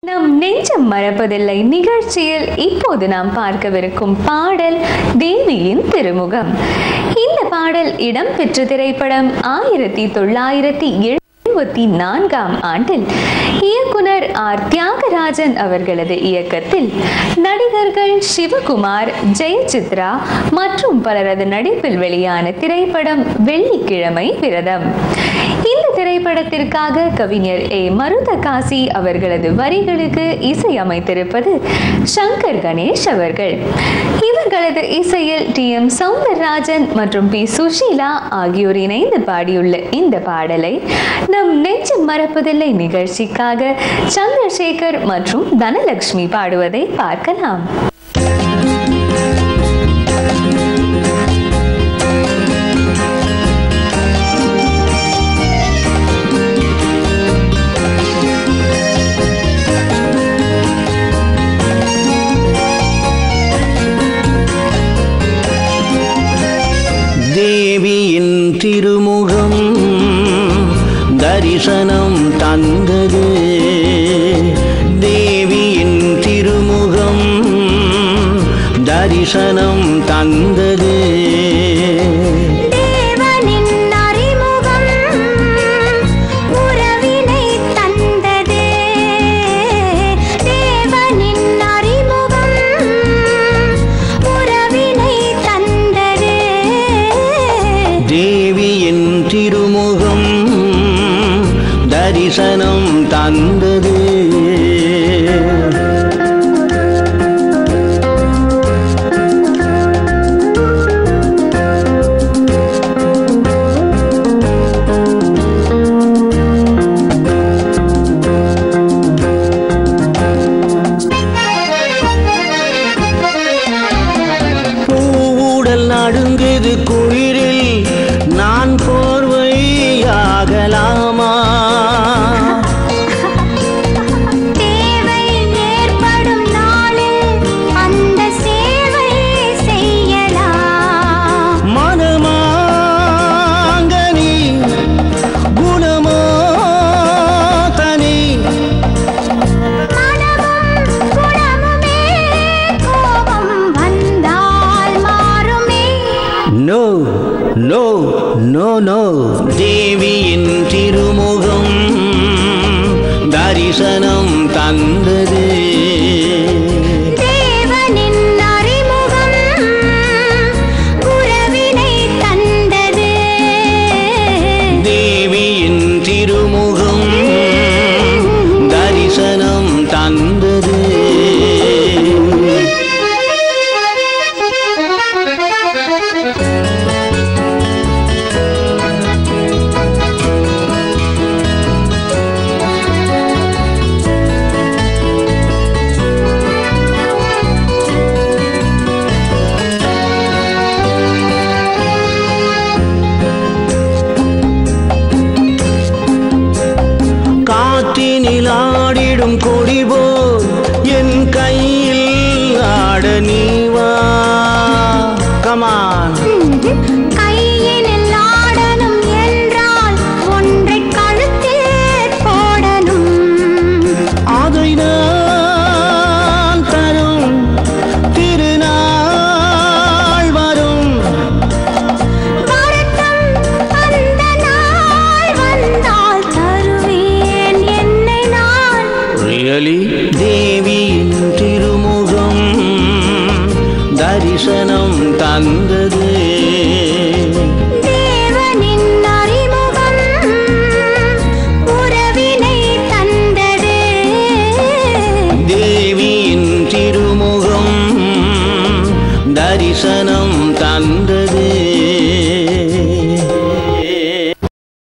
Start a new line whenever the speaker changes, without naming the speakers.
நம் நெஞ்சம் மறப்பதில்லை நிகழ்ச்சியில் இப்போது நாம் பார்க்கவிருக்கும் பாடல் தேவியின் திருமுகம். இந்த பாடல் இடம்பெற்ற திரைப்படம் 1974ஆம் ஆண்டில் இயக்குனர் ஆர் தியாகராஜன் அவர்களது இயக்கத்தில் நடிகர்கள் சிவகுமார், ஜெயசித்ரா மற்றும் பலரது நடிப்பில் வெளியான திரைப்படம் வெள்ளிக்கிழமை விரதம். இந்த திரைப்படத்திற்காக கவிஞர் ஏ மருதகாசி அவர்களது வரிகளுக்கு இசையமைத்திருப்பது சங்கர் கணேஷ் அவர்கள். இவர்களது இசையில் TM சௌந்தரராஜன் மற்றும் P சுஷீலா ஆகியோர் இணைந்து பாடியுள்ள இந்த பாடலை நம் நெஞ்சம் மறப்பதில்லை நிகழ்ச்சிக்காக சந்திரசேகர் மற்றும் தனலட்சுமி பாடுவதை பார்க்கலாம்.
தேவியின் திருமுகம் தரிசனம் தந்தது. தேவியின் திருமுகம் தரிசனம் தந்தது. தேவியின் திருமுகம் தரிசனம் தந்தது. பூவுடல் நடுங்குது குளிரில், நான் போர்வையாகலாமா?
தேவை ஏற்படும் நாளில் அந்த சேவை செய்யலாம்.
மனமாங்கனி குணமோ தனி,
மனமும் குணமுமே கோபம் வந்தால் மாறுமே.
No no no no. தேவியின் திருமுகம் தரிசனம் தந்தது.
தேவனின் அறிமுகம் உறவினை தந்தது.
தேவியின் திருமுகம் தரிசனம் தந்தது. காற்றினில் ஆடிடும் கொடி போல் என் கையில் ஆட நீவா. கமான்.
கையினில் ஆடணும் என்றால் ஒன்றை கழுத்தில் போடணும்.
அதை நான் தரும் திருநாள் வரும்.
வரட்டும் அந்த நாள் வந்தால் தருவேன் என்னை நான்.
ரியலி. தேவியின் திருமுகம் தரிசனம் தந்தது.
தேவனின் அறிமுகம் உறவினை தந்தது.
தேவியின் திருமுகம் தரிசனம் தந்தது.